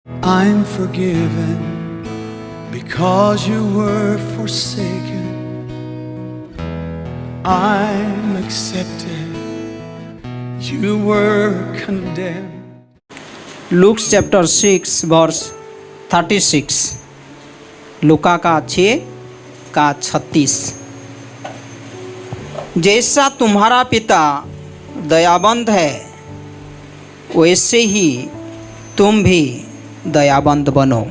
I'm forgiven because you were forsaken. I'm accepted. You were condemned. Luke chapter 6 verse 36, लूका का 6 का 36। जैसा तुम्हारा पिता दयाबंद है वैसे ही तुम भी दयाबंद बनो।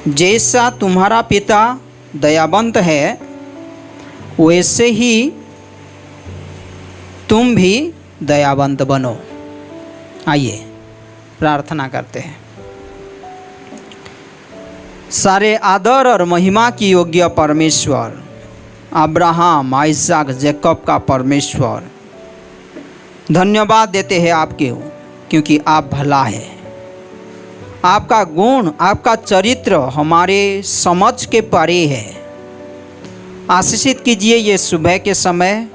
जैसा तुम्हारा पिता दयाबंद है वैसे ही तुम भी दयाबंद बनो। आइए प्रार्थना करते हैं। सारे आदर और महिमा की योग्य परमेश्वर, अब्राहम, आइज़ाक, जैकब का परमेश्वर, धन्यवाद देते हैं आपके, क्योंकि आप भला है। आपका गुण, आपका चरित्र हमारे समझ के परे है। आशीषित कीजिए ये सुबह के समय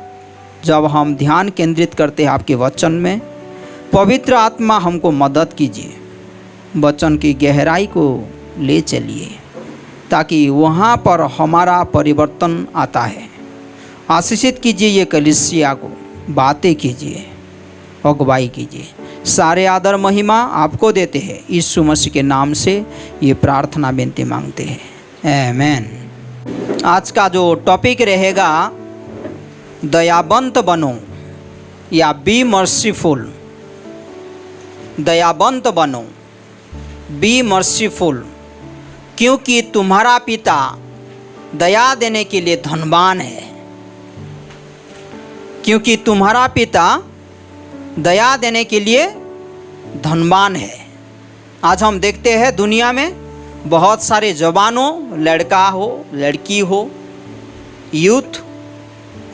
जब हम ध्यान केंद्रित करते हैं आपके वचन में। पवित्र आत्मा हमको मदद कीजिए, वचन की गहराई को ले चलिए ताकि वहाँ पर हमारा परिवर्तन आता है। आशीषित कीजिए ये कलीसिया को, बातें कीजिए, अगुवाई कीजिए। सारे आदर महिमा आपको देते हैं। यीशु मसीह के नाम से ये प्रार्थना विनती मांगते हैं, आमीन। आज का जो टॉपिक रहेगा दयाबंत बनो या बी मर्सीफुल। दयाबंत बनो, बी मर्सीफुल, क्योंकि तुम्हारा पिता दया देने के लिए धनवान है। क्योंकि तुम्हारा पिता दया देने के लिए धनवान है। आज हम देखते हैं दुनिया में बहुत सारे जवानों, लड़का हो लड़की हो, यूथ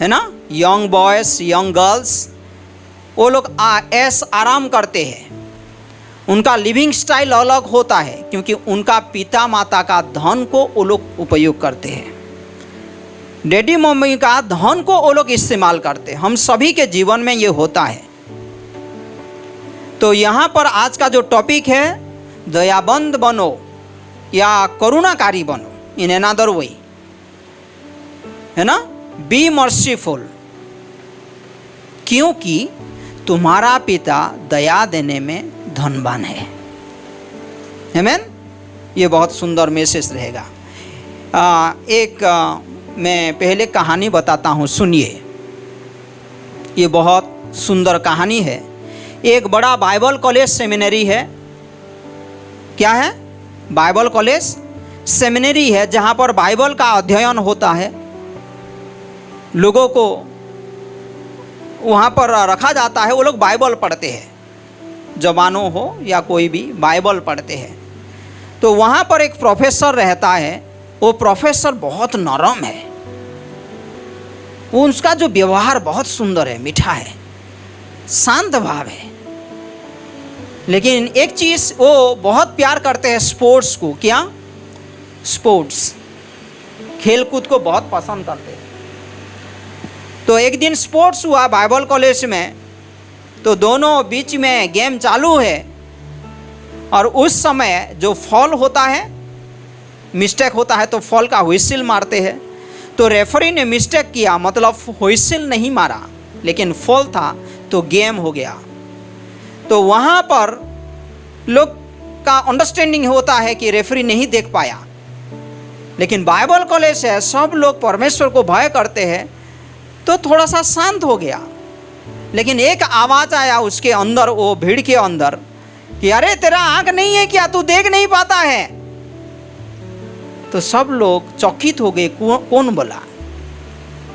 है ना, यंग बॉयज़, यंग गर्ल्स, वो लोग ऐश आराम करते हैं। उनका लिविंग स्टाइल अलग होता है क्योंकि उनका पिता माता का धन को वो लोग उपयोग करते हैं। डैडी मम्मी का धन को वो लोग इस्तेमाल करते हैं। हम सभी के जीवन में ये होता है। तो यहाँ पर आज का जो टॉपिक है दयाबंद बनो या करुणाकारी बनो, इन अनदर वे, है ना, बी मर्सीफुल, क्योंकि तुम्हारा पिता दया देने में धनवान है। आमीन। ये बहुत सुंदर मैसेज रहेगा। मैं पहले कहानी बताता हूँ, सुनिए। ये बहुत सुंदर कहानी है। एक बड़ा बाइबल कॉलेज सेमिनरी है। क्या है? बाइबल कॉलेज सेमिनरी है, जहाँ पर बाइबल का अध्ययन होता है। लोगों को वहाँ पर रखा जाता है, वो लोग बाइबल पढ़ते हैं, जवानों हो या कोई भी बाइबल पढ़ते हैं। तो वहाँ पर एक प्रोफेसर रहता है। वो प्रोफेसर बहुत नरम है। उसका जो व्यवहार बहुत सुंदर है, मीठा है, शांत भाव है। लेकिन एक चीज़ वो बहुत प्यार करते हैं, स्पोर्ट्स को। क्या? स्पोर्ट्स, खेल कूद को बहुत पसंद करते हैं। तो एक दिन स्पोर्ट्स हुआ बाइबल कॉलेज में, तो दोनों बीच में गेम चालू है और उस समय जो फॉल होता है, मिस्टेक होता है, तो फॉल का व्हिसिल मारते हैं। तो रेफरी ने मिस्टेक किया, मतलब व्हिसिल नहीं मारा, लेकिन फॉल था, तो गेम हो गया। तो वहाँ पर लोग का अंडरस्टैंडिंग होता है कि रेफरी नहीं देख पाया। लेकिन बाइबल कॉलेज है, सब लोग परमेश्वर को भय करते हैं, तो थोड़ा सा शांत हो गया। लेकिन एक आवाज़ आया उसके अंदर, वो भीड़ के अंदर, कि अरे तेरा आँख नहीं है क्या, तू देख नहीं पाता है? तो सब लोग चकित हो गए, कौन बोला?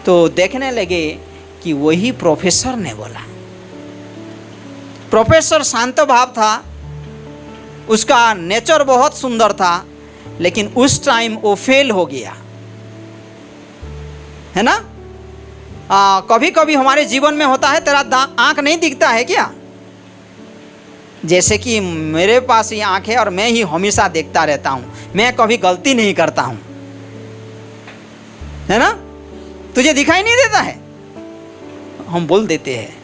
तो देखने लगे कि वही प्रोफेसर ने बोला। प्रोफेसर शांत भाव था, उसका नेचर बहुत सुंदर था, लेकिन उस टाइम वो फेल हो गया, है ना। कभी कभी हमारे जीवन में होता है, तेरा आँख नहीं दिखता है क्या? जैसे कि मेरे पास ही आँख है और मैं ही हमेशा देखता रहता हूँ, मैं कभी गलती नहीं करता हूँ, है ना। तुझे दिखाई नहीं देता है? हम बोल देते हैं।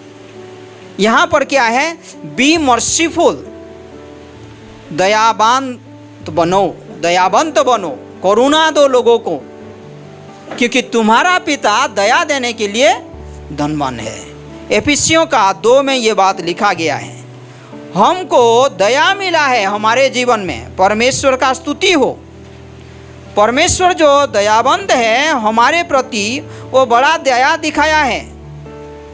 यहाँ पर क्या है? बी मर्सीफुल, दयावंत बनो, करुणा दो लोगों को, क्योंकि तुम्हारा पिता दया देने के लिए धनवान है। एफिसियों का 2 में ये बात लिखा गया है। हमको दया मिला है हमारे जीवन में, परमेश्वर का स्तुति हो। परमेश्वर जो दयावंत है हमारे प्रति, वो बड़ा दया दिखाया है।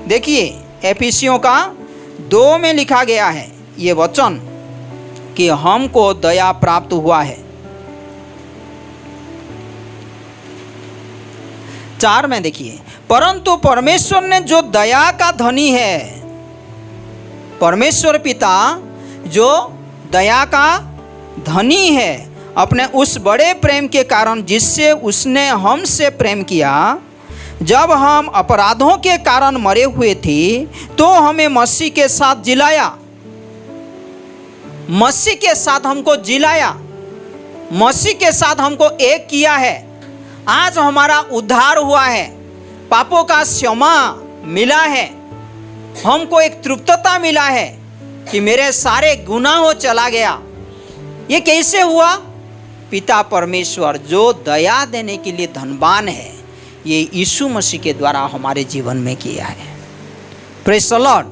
देखिए एफिसियों का 2 में लिखा गया है ये वचन कि हमको दया प्राप्त हुआ है। 4 में देखिए, परंतु परमेश्वर ने जो दया का धनी है, परमेश्वर पिता जो दया का धनी है, अपने उस बड़े प्रेम के कारण जिससे उसने हमसे प्रेम किया, जब हम अपराधों के कारण मरे हुए थे तो हमें मसीह के साथ जिलाया। मसीह के साथ हमको जिलाया, मसीह के साथ हमको एक किया है। आज हमारा उद्धार हुआ है, पापों का क्षमा मिला है, हमको एक तृप्तता मिला है कि मेरे सारे गुनाहों चला गया। ये कैसे हुआ? पिता परमेश्वर जो दया देने के लिए धनवान है, ये यीशु मसीह के द्वारा हमारे जीवन में किया है। Praise the Lord.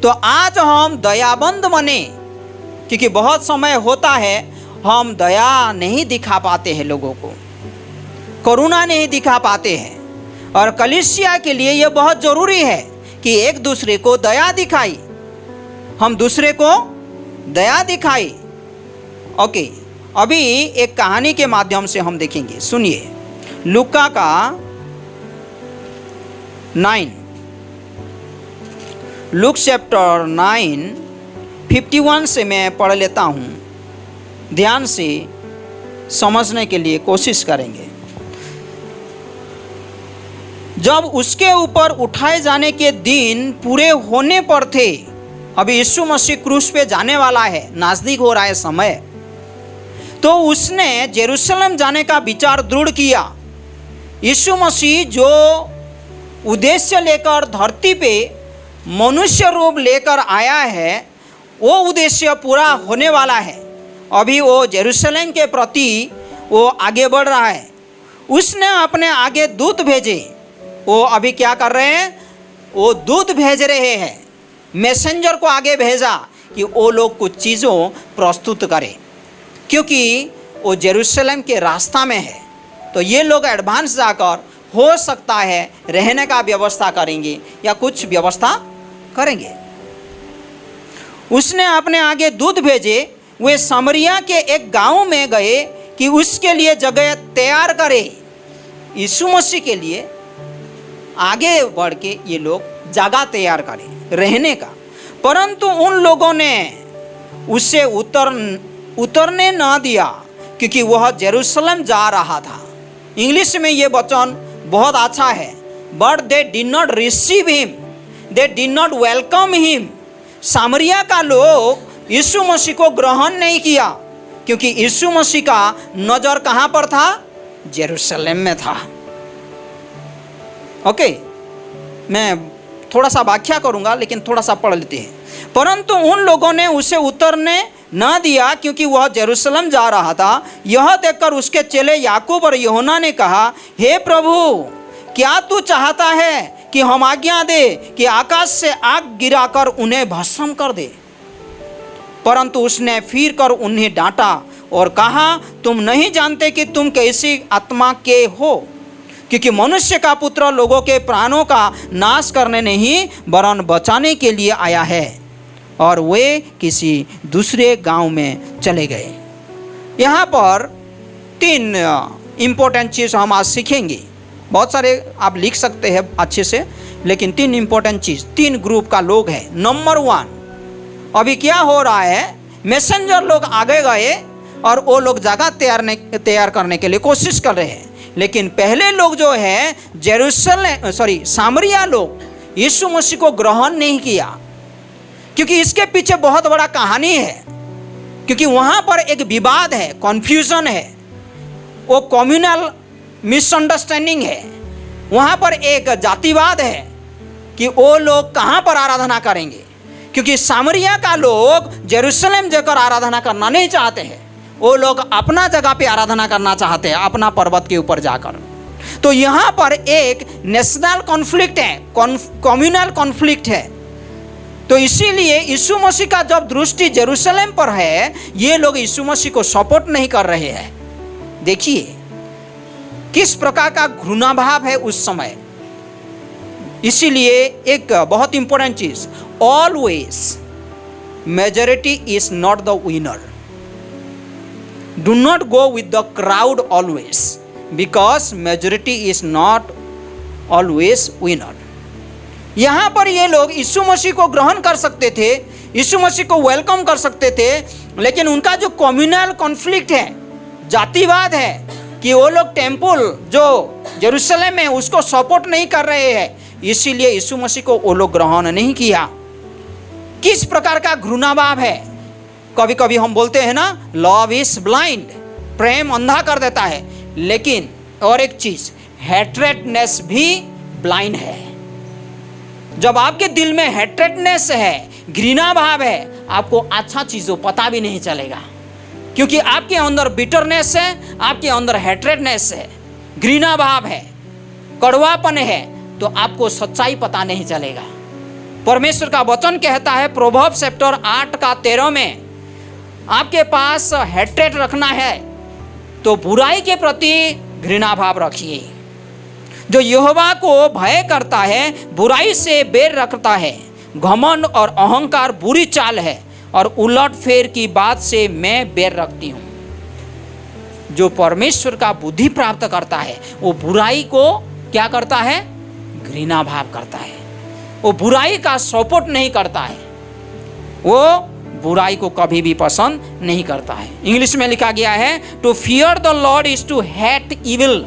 तो आज हम दयाबंद बने, क्योंकि बहुत समय होता है हम दया नहीं दिखा पाते हैं, लोगों को करुणा नहीं दिखा पाते हैं। और कलीसिया के लिए यह बहुत ज़रूरी है कि एक दूसरे को दया दिखाई, हम दूसरे को दया दिखाई। ओके, अभी एक कहानी के माध्यम से हम देखेंगे। सुनिए, लूका का 9, लूक चैप्टर 9 51 से मैं पढ़ लेता हूँ, ध्यान से समझने के लिए कोशिश करेंगे। जब उसके ऊपर उठाए जाने के दिन पूरे होने पर थे, अभी यीशु मसीह क्रूस पे जाने वाला है, नज़दीक हो रहा है समय, तो उसने जेरूशलेम जाने का विचार दृढ़ किया। यीशु मसीह जो उद्देश्य लेकर धरती पे मनुष्य रूप लेकर आया है, वो उद्देश्य पूरा होने वाला है। अभी वो जेरूशलेम के प्रति वो आगे बढ़ रहा है। उसने अपने आगे दूत भेजे। वो अभी क्या कर रहे हैं? वो दूत भेज रहे हैं, मैसेंजर को आगे भेजा कि वो लोग कुछ चीज़ों प्रस्तुत करें, क्योंकि वो जेरूशलेम के रास्ता में है। तो ये लोग एडवांस जाकर हो सकता है रहने का व्यवस्था करेंगे या कुछ व्यवस्था करेंगे। उसने अपने आगे दूत भेजे, वे समरिया के एक गांव में गए कि उसके लिए जगह तैयार करे। यीशु मसीह के लिए आगे बढ़ के ये लोग जगह तैयार करें रहने का, परंतु उन लोगों ने उसे उतरने ना दिया, क्योंकि वह जेरूशलेम जा रहा था। इंग्लिश में ये वचन बहुत अच्छा है, but they did not receive him, they did not welcome him. Samaria का लोग यीशु मसीह को ग्रहण नहीं किया, क्योंकि यीशु मसीह का नज़र कहाँ पर था? जेरूशलेम में था। ओके, मैं थोड़ा सा व्याख्या करूंगा, लेकिन थोड़ा सा पढ़ लेते हैं। परंतु उन लोगों ने उसे उतरने न दिया, क्योंकि वह जेरूशलेम जा रहा था। यह देखकर उसके चेले याकूब और यूहन्ना ने कहा, हे प्रभु, क्या तू चाहता है कि हम आज्ञा दे कि आकाश से आग गिराकर उन्हें भस्म कर दे? परंतु उसने फिर कर उन्हें डांटा और कहा, तुम नहीं जानते कि तुम कैसी आत्मा के हो, क्योंकि मनुष्य का पुत्र लोगों के प्राणों का नाश करने नहीं वरन बचाने के लिए आया है। और वे किसी दूसरे गांव में चले गए। यहाँ पर 3 इम्पोर्टेंट चीज़ हम आज सीखेंगे। बहुत सारे आप लिख सकते हैं अच्छे से, लेकिन 3 इम्पोर्टेंट चीज़, 3 ग्रुप का लोग हैं। नंबर 1, अभी क्या हो रहा है? मैसेंजर लोग आगे गए और वो लोग जगह तैयार करने के लिए कोशिश कर रहे हैं, लेकिन पहले लोग जो है सामरिया लोग यीशु मसीह को ग्रहण नहीं किया, क्योंकि इसके पीछे बहुत बड़ा कहानी है। क्योंकि वहाँ पर एक विवाद है, कन्फ्यूजन है, वो कम्युनल मिसअंडरस्टैंडिंग है। वहाँ पर एक जातिवाद है कि वो लोग कहाँ पर आराधना करेंगे, क्योंकि सामरिया का लोग जेरूशलेम जाकर आराधना करना नहीं चाहते हैं, वो लोग अपना जगह पे आराधना करना चाहते हैं, अपना पर्वत के ऊपर जाकर। तो यहाँ पर एक नेशनल कॉन्फ्लिक्ट है, कम्युनल कॉन्फ्लिक्ट है। तो इसीलिए यीशु मसीह का जब दृष्टि जेरूशलेम पर है, ये लोग यीशु मसीह को सपोर्ट नहीं कर रहे हैं। देखिए किस प्रकार का घृणा भाव है उस समय। इसीलिए एक बहुत इंपॉर्टेंट चीज, always majority is not the winner. Do not go with the crowd always, because majority is not always winner. यहां पर ये लोग यीशु मसीह को ग्रहण कर सकते थे, यीशु मसीह को वेलकम कर सकते थे, लेकिन उनका जो कम्युनल कॉन्फ्लिक्ट है, जातिवाद है, कि वो लोग टेम्पल जो जेरूशलेम में उसको सपोर्ट नहीं कर रहे हैं, इसीलिए यीशु मसीह को वो लोग ग्रहण नहीं किया। किस प्रकार का घृणाभाव है। कभी कभी हम बोलते हैं ना, लव इज ब्लाइंड, प्रेम अंधा कर देता है। लेकिन और एक चीज, हेट्रेडनेस भी ब्लाइंड है। जब आपके दिल में हेट्रेडनेस है, घृणा भाव है, आपको अच्छा चीजों पता भी नहीं चलेगा, क्योंकि आपके अंदर बिटरनेस है, आपके अंदर हेट्रेडनेस है, घृणा भाव है, कड़वापन है, तो आपको सच्चाई पता नहीं चलेगा। परमेश्वर का वचन कहता है प्रोवर्ब चैप्टर 8:13 में, आपके पास हेट्रेड रखना है तो बुराई के प्रति घृणा भाव रखिए। जो यहोवा को भय करता है बुराई से बैर रखता है। घमंड और अहंकार बुरी चाल है और उलट फेर की बात से मैं बैर रखती हूँ। जो परमेश्वर का बुद्धि प्राप्त करता है वो बुराई को क्या करता है, घृणा भाव करता है। वो बुराई का सपोर्ट नहीं करता है, वो बुराई को कभी भी पसंद नहीं करता है। इंग्लिश में लिखा गया है, to fear the Lord is to hate evil.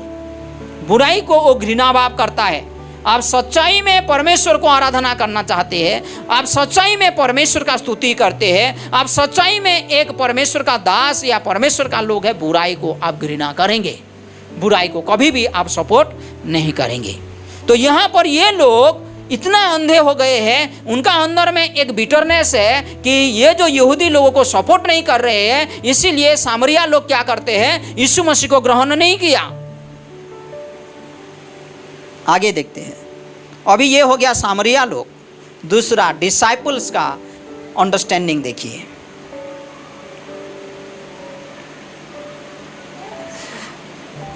बुराई को वो घृणा भाव करता है। आप सच्चाई में परमेश्वर को आराधना करना चाहते हैं, आप सच्चाई में परमेश्वर का स्तुति करते हैं, आप सच्चाई में एक परमेश्वर का दास या परमेश्वर का लोग है, बुराई को आप घृणा करेंगे, बुराई को कभी भी आप सपोर्ट नहीं करेंगे। तो यहाँ पर ये लोग इतना अंधे हो गए हैं, उनका अंदर में एक बिटरनेस है कि ये जो यहूदी लोगों को सपोर्ट नहीं कर रहे हैं, इसीलिए सामरिया लोग क्या करते हैं, यीशु मसीह को ग्रहण नहीं किया। आगे देखते हैं। अभी ये हो गया सामरिया लोग। दूसरा, डिसाइपल्स का अंडरस्टैंडिंग देखिए।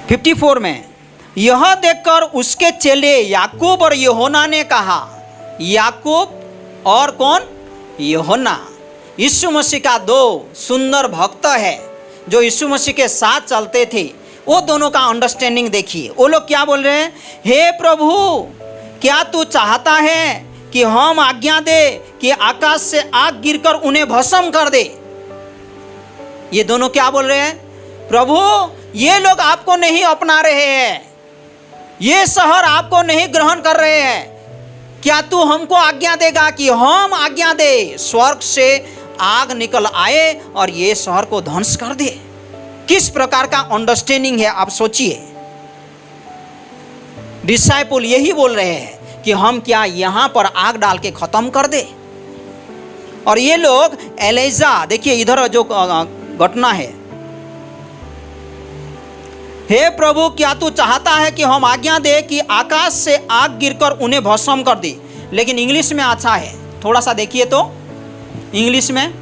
फिफ्टी 54 में, यह देखकर उसके चेले याकूब और यूहन्ना ने कहा। याकूब और कौन, यूहन्ना, यीशु मसीह का दो सुंदर भक्त है जो यीशु मसीह के साथ चलते थे। वो दोनों का अंडरस्टैंडिंग देखिए। वो लोग क्या बोल रहे हैं, हे प्रभु, क्या तू चाहता है कि हम आज्ञा दे कि आकाश से आग गिरकर उन्हें भस्म कर दे। ये दोनों क्या बोल रहे हैं, प्रभु ये लोग आपको नहीं अपना रहे हैं, ये शहर आपको नहीं ग्रहण कर रहे हैं, क्या तू हमको आज्ञा देगा कि हम आज्ञा दे स्वर्ग से आग निकल आए और ये शहर को ध्वंस कर दे। किस प्रकार का अंडरस्टैंडिंग है आप सोचिए। डिसाइपल यही बोल रहे हैं कि हम क्या यहां पर आग डाल के खत्म कर दे। और ये लोग एलिजा, देखिए इधर जो घटना है, हे प्रभु क्या तू चाहता है कि हम आज्ञा दे कि आकाश से आग गिरकर उन्हें भस्म कर दे। लेकिन इंग्लिश में अच्छा है, थोड़ा सा देखिए तो इंग्लिश में,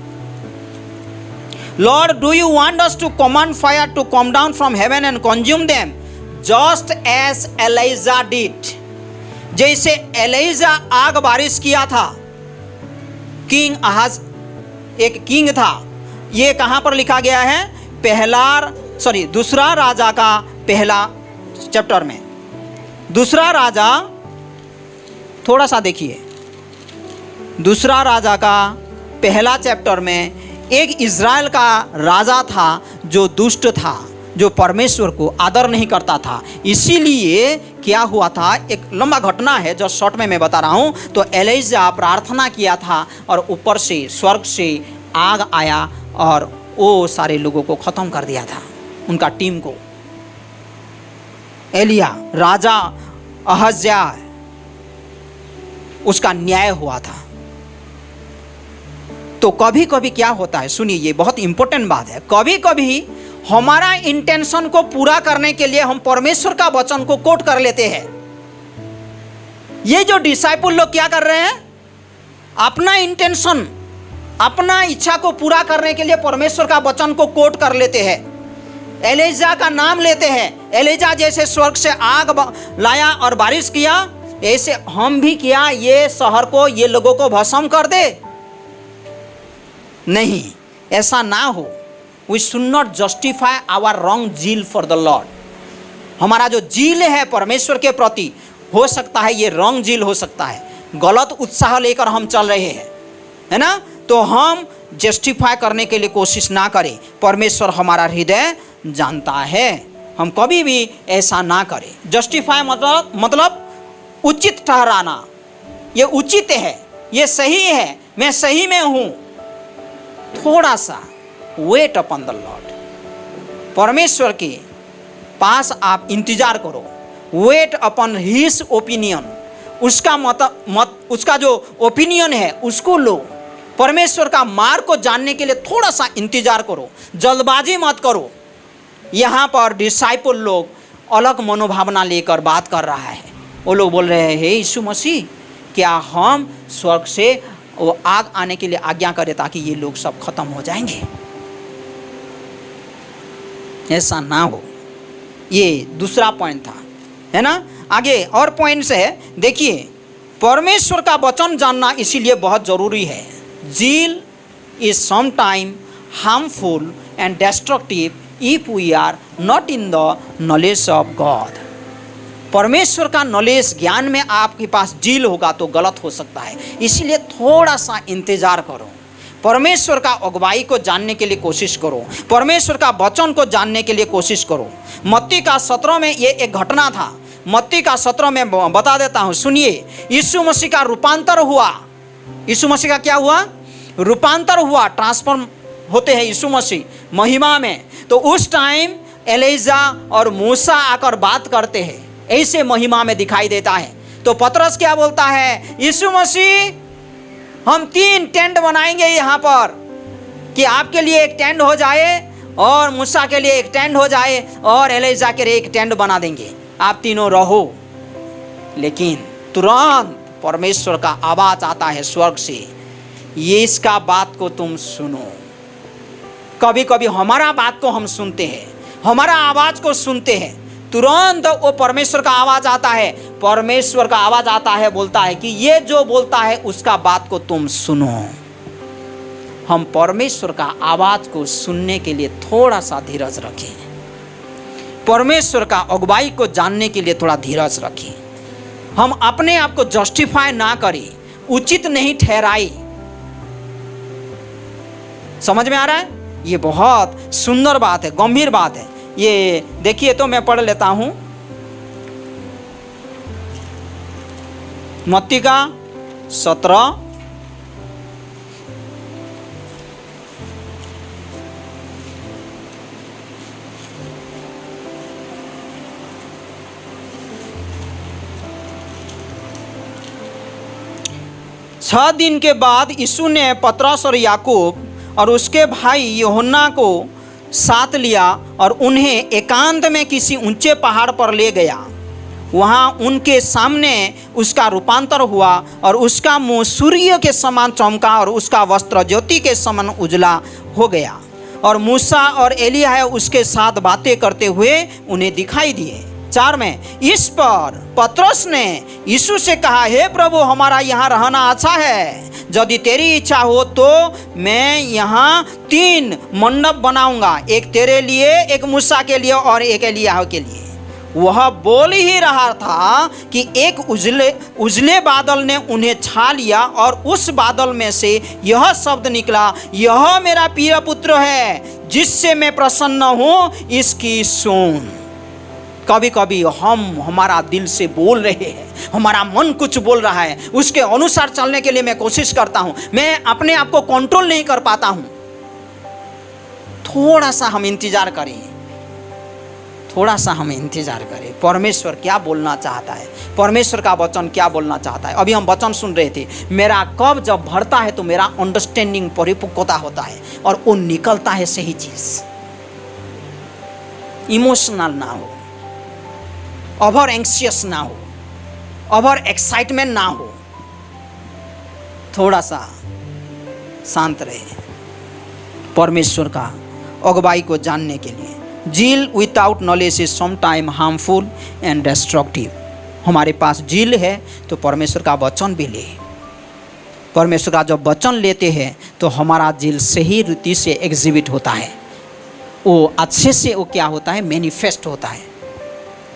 Lord do you want us to command fire to come down from heaven and consume them just as Elijah did. जैसे एलिजा आग बारिश किया था। किंग अहाज एक किंग था। ये कहां पर लिखा गया है, दूसरा राजा का पहला चैप्टर में। दूसरा राजा, थोड़ा सा देखिए, दूसरा राजा का पहला चैप्टर में एक इज़राइल का राजा था जो दुष्ट था, जो परमेश्वर को आदर नहीं करता था। इसीलिए क्या हुआ था, एक लंबा घटना है जो शॉर्ट में मैं बता रहा हूँ। तो एलिजा प्रार्थना किया था और ऊपर से स्वर्ग से आग आया और वो सारे लोगों को ख़त्म कर दिया था, उनका टीम को। एलिया राजा अहज्या, उसका न्याय हुआ था। तो कभी कभी क्या होता है, सुनिए ये बहुत इंपॉर्टेंट बात है, कभी कभी हमारा इंटेंशन को पूरा करने के लिए हम परमेश्वर का वचन को कोट कर लेते हैं। ये जो डिसाइपल लोग क्या कर रहे हैं, अपना इंटेंशन, अपना इच्छा को पूरा करने के लिए परमेश्वर का वचन को कोट कर लेते हैं। एलिजा का नाम लेते हैं, एलिजा जैसे स्वर्ग से आग लाया और बारिश किया, ऐसे हम भी किया ये शहर को, ये लोगों को भस्म कर दे। नहीं, ऐसा ना हो। We should not justify our wrong zeal for the Lord. हमारा जो जील है परमेश्वर के प्रति, हो सकता है ये रॉन्ग जील हो सकता है, गलत उत्साह लेकर हम चल रहे हैं, है ना, तो हम जस्टिफाई करने के लिए कोशिश ना करें। परमेश्वर हमारा हृदय जानता है, हम कभी भी ऐसा ना करें। जस्टिफाई मतलब उचित ठहराना, ये उचित है, ये सही है, मैं सही में हूँ। थोड़ा सा वेट अपॉन द लॉर्ड, परमेश्वर के पास आप इंतजार करो। वेट अपॉन हिज ओपिनियन, उसका उसका जो ओपिनियन है उसको लो। परमेश्वर का मार्ग को जानने के लिए थोड़ा सा इंतजार करो, जल्दबाजी मत करो। यहाँ पर डिसाइपल लोग अलग मनोभावना लेकर बात कर रहा है। वो लोग बोल रहे हैं, हे यीशु मसीह, क्या हम स्वर्ग से वो आग आने के लिए आज्ञा करें ताकि ये लोग सब खत्म हो जाएंगे? ऐसा ना हो। ये दूसरा पॉइंट था, है ना। आगे और पॉइंट्स है, देखिए परमेश्वर का वचन जानना इसीलिए बहुत ज़रूरी है। Zeal is some time harmful and destructive if we are not in the knowledge of God. परमेश्वर का नॉलेज, ज्ञान में आपके पास जील होगा तो गलत हो सकता है, इसीलिए थोड़ा सा इंतज़ार करो। परमेश्वर का अगुवाई को जानने के लिए कोशिश करो, परमेश्वर का वचन को जानने के लिए कोशिश करो। मत्ती का 17 में ये एक घटना था। मत्ती का 17 में बता देता हूँ, सुनिए। यीशु मसीह का रूपांतर हुआ। यीशु मसीह का क्या हुआ? रूपांतर हुआ, ट्रांसफॉर्म होते हैं यीशु मसीह महिमा में। तो उस टाइम एलिजा और मूसा आकर बात करते हैं, ऐसे महिमा में दिखाई देता है। तो पतरस क्या बोलता है, यीशु मसीह हम 3 टेंट बनाएंगे यहाँ पर, कि आपके लिए एक टेंट हो जाए और मूसा के लिए एक टेंट हो जाए और एलिजा के लिए एक टेंट बना देंगे, आप तीनों रहो। लेकिन तुरंत परमेश्वर का आवाज आता है स्वर्ग से, ये इसका बात को तुम सुनो। कभी कभी हमारा बात को हम सुनते हैं, हमारा आवाज को सुनते हैं, तुरंत वो परमेश्वर का आवाज आता है। परमेश्वर का आवाज आता है, बोलता है कि ये जो बोलता है उसका बात को तुम सुनो। हम परमेश्वर का आवाज को सुनने के लिए थोड़ा सा धीरज रखें, परमेश्वर का अगुवाई को जानने के लिए थोड़ा धीरज रखें। हम अपने आप को जस्टिफाई ना करें, उचित नहीं ठहराई। समझ में आ रहा है? ये बहुत सुंदर बात है, गंभीर बात है। ये देखिए, तो मैं पढ़ लेता हूं मत्ती का 17 6 दिन के बाद यीशु ने पतरस और याकूब और उसके भाई यूहन्ना को साथ लिया और उन्हें एकांत में किसी ऊंचे पहाड़ पर ले गया। वहाँ उनके सामने उसका रूपांतर हुआ और उसका मुंह सूर्य के समान चमका और उसका वस्त्र ज्योति के समान उजला हो गया। और मूसा और एलिया उसके साथ बातें करते हुए उन्हें दिखाई दिए। 4 में, इस पर पतरस ने यीशु से कहा, हे प्रभु, हमारा यहाँ रहना अच्छा है। यदि तेरी इच्छा हो तो मैं यहाँ 3 मंडप बनाऊंगा, एक तेरे लिए, एक मूसा के लिए और एक एलिया के लिए। वह बोल ही रहा था कि एक उजले बादल ने उन्हें छा लिया और उस बादल में से यह शब्द निकला, यह मेरा प्रिय पुत्र है जिससे मैं प्रसन्न हूँ, इसकी सुन। कभी कभी हमारा दिल से बोल रहे हैं, हमारा मन कुछ बोल रहा है, उसके अनुसार चलने के लिए मैं कोशिश करता हूं, मैं अपने आप को कंट्रोल नहीं कर पाता हूं। थोड़ा सा हम इंतजार करें, थोड़ा सा हम इंतजार करें परमेश्वर क्या बोलना चाहता है, परमेश्वर का वचन क्या बोलना चाहता है। अभी हम वचन सुन रहे थे, मेरा कब जब भरता है तो मेरा अंडरस्टैंडिंग परिपक्वता होता है और वो निकलता है सही चीज। इमोशनल ना हो, ओवर एंग्शियस ना हो, ओवर एक्साइटमेंट ना हो, थोड़ा सा शांत रहे परमेश्वर का अगुवाई को जानने के लिए। Zeal without knowledge is sometime harmful and destructive. हमारे पास जील है तो परमेश्वर का वचन भी ले। परमेश्वर का जब वचन लेते हैं तो हमारा जील सही रीति से एग्जिबिट होता है, वो अच्छे से वो क्या होता है, मैनिफेस्ट होता है।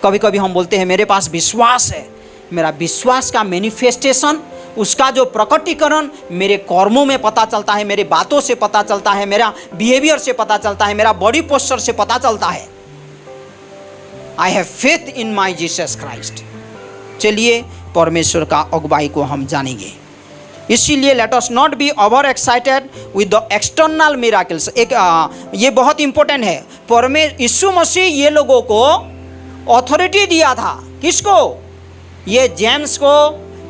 कभी कभी हम बोलते हैं मेरे पास विश्वास है, मेरा विश्वास का मैनिफेस्टेशन, उसका जो प्रकटीकरण मेरे कर्मों में पता चलता है, मेरे बातों से पता चलता है, मेरा बिहेवियर से पता चलता है, मेरा बॉडी पोस्चर से पता चलता है। I have faith in my Jesus Christ. चलिए परमेश्वर का अगुवाई को हम जानेंगे। इसीलिए let us not be over excited with the external miracles. ये बहुत इंपॉर्टेंट है। यीशु मसीह ये लोगों को अथॉरिटी दिया था, किसको? ये जेम्स को,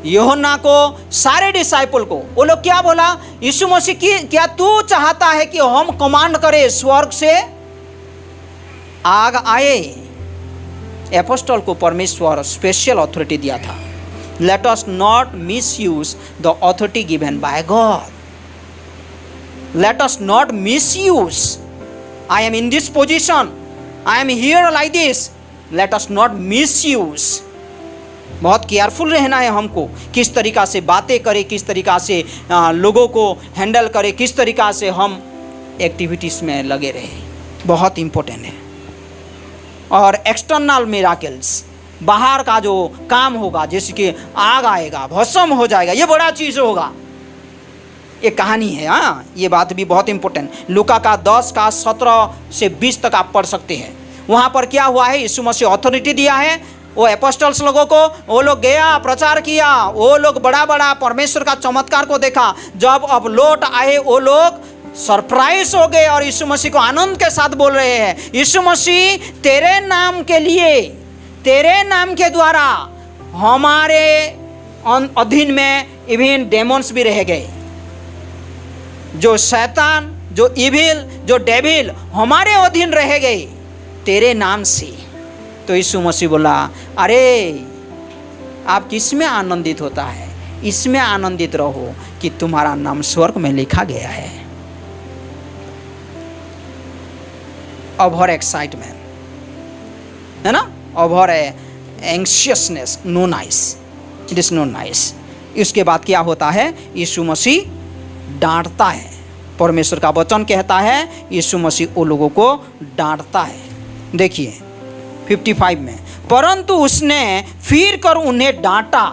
यूहन्ना को, सारे डिसाइपल को। वो लोग क्या बोला, यीशु मसीह की क्या तू चाहता है कि हम कमांड करें स्वर्ग से आग आए? एपोस्टल को परमेश्वर स्पेशल अथॉरिटी दिया था। Let us not miss use the authority given by God. Let us not miss use. I am in this position, I am here like this, let us not miss use. बहुत careful रहना है हमको, किस तरीक़ा से बातें करें, किस तरीक़ा से लोगों को हैंडल करें, किस तरीक़ा से हम एक्टिविटीज़ में लगे रहें, बहुत इम्पोर्टेंट है। और एक्सटर्नल मिराकल्स, बाहर का जो काम होगा, जैसे कि आग आएगा, भस्म हो जाएगा, ये बड़ा चीज़ होगा। एक कहानी है, हाँ, ये बात भी बहुत इम्पोर्टेंट। लूका का 10 का 17 से 20 तक आप पढ़ सकते हैं। वहाँ पर क्या हुआ है, यीशु मसीह अथॉरिटी दिया है वो एपोस्टल्स लोगों को, वो लोग गया, प्रचार किया, वो लोग बड़ा बड़ा परमेश्वर का चमत्कार को देखा। जब अब लौट आए वो लोग सरप्राइज हो गए और यीशु मसीह को आनंद के साथ बोल रहे हैं, यीशु मसीह तेरे नाम के लिए, तेरे नाम के द्वारा हमारे अधीन में इवन डेमोन्स भी रह गए। जो शैतान, जो इविल, जो डेविल हमारे अधीन रह गए तेरे नाम से। तो यीशु मसीह बोला, अरे आप किस में आनंदित होता है? इसमें आनंदित रहो कि तुम्हारा नाम स्वर्ग में लिखा गया है। ओवर एक्साइटमेंट है ना, over anxiousness, no nice, it is no nice. इसके बाद क्या होता है, यीशु मसीह डांटता है। परमेश्वर का वचन कहता है यीशु मसीह वो लोगों को डांटता है। देखिए 55 में, परंतु उसने फिर कर उन्हें डांटा।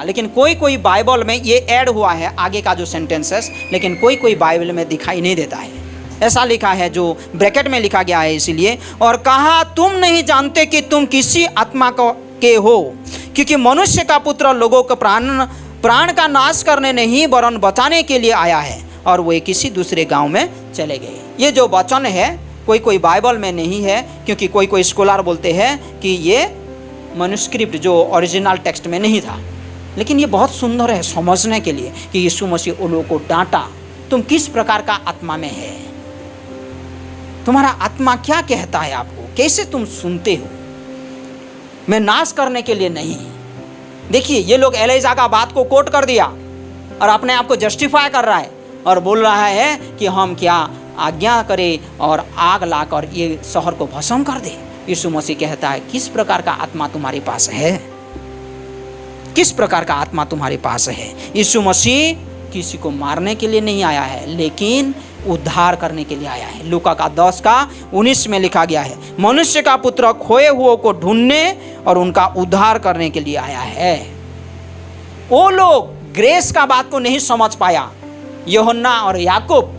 लेकिन कोई कोई बाइबल में ये ऐड हुआ है आगे का जो सेंटेंसेस, लेकिन कोई कोई बाइबल में दिखाई नहीं देता है। ऐसा लिखा है जो ब्रैकेट में लिखा गया है, इसीलिए, और कहा तुम नहीं जानते कि तुम किसी आत्मा के हो, क्योंकि मनुष्य का पुत्र लोगों का प्राण का नाश करने नहीं वरन बचाने के लिए आया है। और वे किसी दूसरे गांव में चले गए। ये जो वचन है कोई कोई बाइबल में नहीं है, क्योंकि कोई कोई स्कॉलर बोलते हैं कि ये मनुस्क्रिप्ट जो ओरिजिनल टेक्स्ट में नहीं था। लेकिन ये बहुत सुंदर है समझने के लिए कि यीशु मसीह उन लोगों को डांटा, तुम किस प्रकार का आत्मा में है, तुम्हारा आत्मा क्या कहता है आपको, कैसे तुम सुनते हो, मैं नाश करने के लिए नहीं। देखिए ये लोग एलिजा का बात को कोट कर दिया और अपने आप को जस्टिफाई कर रहा है और बोल रहा है कि हम क्या आज्ञा करें और आग लाकर ये शहर को भस्म कर दे। यीशु मसीह कहता है किस प्रकार का आत्मा तुम्हारे पास है, किस प्रकार का आत्मा तुम्हारे पास है। यीशु मसीह किसी को मारने के लिए नहीं आया है, लेकिन उद्धार करने के लिए आया है। लूका का 10 का 19 में लिखा गया है, मनुष्य का पुत्र खोए हुओं को ढूंढने और उनका उद्धार करने के लिए आया है। वो लोग ग्रेस का बात को नहीं समझ पाया, यूहन्ना और याकूब,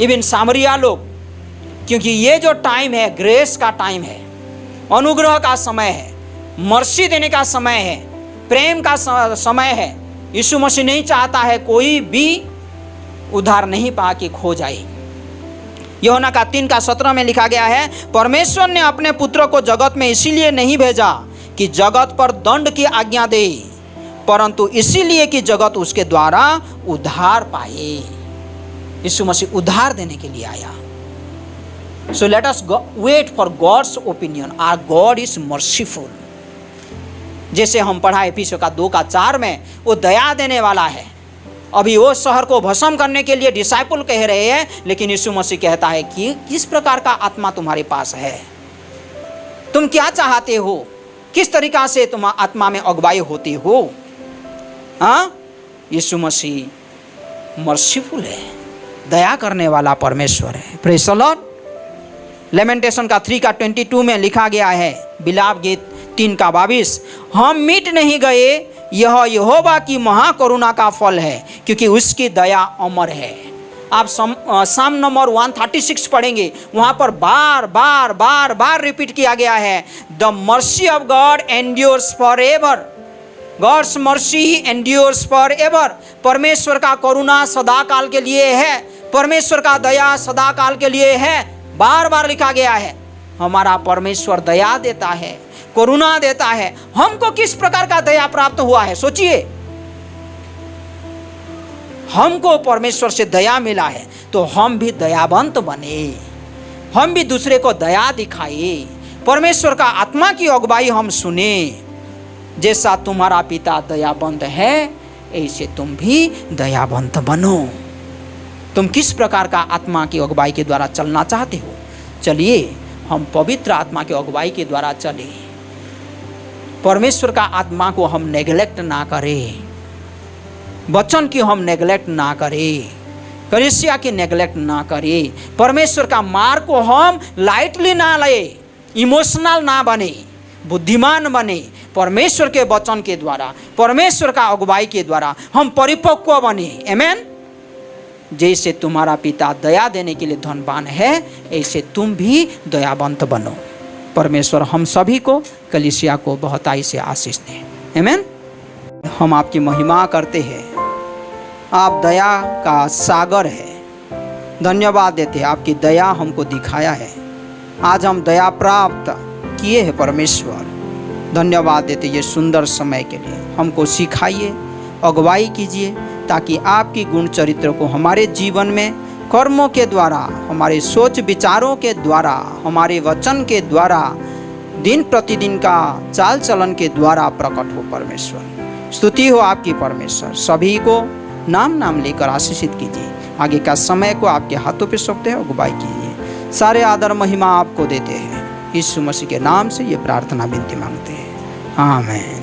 इवन सामरिया लोग, क्योंकि ये जो टाइम है ग्रेस का टाइम है, अनुग्रह का समय है, मर्सी देने का समय है, प्रेम का समय है। यीशु मसीह नहीं चाहता है कोई भी उद्धार नहीं पा के खो जाए। यूहन्ना का 3:17 में लिखा गया है, परमेश्वर ने अपने पुत्र को जगत में इसीलिए नहीं भेजा कि जगत पर दंड की आज्ञा दे, परंतु इसीलिए कि जगत उसके द्वारा उद्धार पाए। यीशु मसीह उद्धार देने के लिए आया। So let us wait for God's opinion. Our God is merciful. जैसे हम पढ़ा एफिसियों का 2:4 में, वो दया देने वाला है। अभी वो शहर को भस्म करने के लिए डिसाइपल कह रहे हैं, लेकिन यीशु मसीह कहता है कि किस प्रकार का आत्मा तुम्हारे पास है, तुम क्या चाहते हो, किस तरीका से तुम आत्मा में अगुवाई होती हो। हाँ, यीशु मसीह मर्सीफुल है, दया करने वाला परमेश्वर है। Praise the Lord. लेमेंटेशन का 3:22 में लिखा गया है, बिलाप गीत 3:22, हम मिट नहीं गए, यह यहोवा की महाकरुणा का फल है, क्योंकि उसकी दया अमर है। आप साम नंबर 136 पढ़ेंगे, वहाँ पर बार बार बार बार रिपीट किया गया है, the mercy of God endures for ever. God's mercy endures for ever. परमेश्वर का करुणा सदा काल के लिए है, परमेश्वर का दया सदा काल के लिए है। बार बार लिखा गया है, हमारा परमेश्वर दया देता है, करुणा देता है। हमको किस प्रकार का दया प्राप्त हुआ है, सोचिए। हमको परमेश्वर से दया मिला है, तो हम भी दयावंत बने, हम भी दूसरे को दया दिखाए, परमेश्वर का आत्मा की अगुवाई हम सुने। जैसा तुम्हारा पिता दयावंत है, ऐसे तुम भी दयावंत बनो। तुम किस प्रकार का आत्मा की अगुवाई के द्वारा चलना चाहते हो? चलिए हम पवित्र आत्मा की अगुवाई के द्वारा चले। परमेश्वर का आत्मा को हम नेग्लेक्ट ना करें, वचन की हम नेग्लेक्ट ना करें, कलीसिया की नेग्लेक्ट ना करें, परमेश्वर का मार्ग को हम लाइटली ना ले, इमोशनल ना बने, बुद्धिमान बने। परमेश्वर के वचन के द्वारा, परमेश्वर का अगुवाई के द्वारा हम परिपक्व बने। आमीन। जैसे तुम्हारा पिता दया देने के लिए धनवान है, ऐसे तुम भी दयावंत बनो। परमेश्वर हम सभी को, कलीसिया को बहुताई से आशीष दें। आमीन। हम आपकी महिमा करते हैं, आप दया का सागर है। धन्यवाद देते हैं, आपकी दया हमको दिखाया है, आज हम दया प्राप्त किए हैं। परमेश्वर धन्यवाद देते ये सुंदर समय के लिए। हमको सिखाइए, अगुवाई कीजिए, ताकि आपकी गुण चरित्र को हमारे जीवन में कर्मों के द्वारा, हमारे सोच विचारों के द्वारा, हमारे वचन के द्वारा, दिन प्रतिदिन का चाल चलन के द्वारा प्रकट हो। परमेश्वर स्तुति हो आपकी। परमेश्वर सभी को नाम नाम लेकर आशीषित कीजिए। आगे का समय को आपके हाथों पे सौंपते हैं, अगुवाई कीजिए। सारे आदर महिमा आपको देते हैं। यीशु मसीह के नाम से ये प्रार्थना विनती मांगते हैं, आमीन।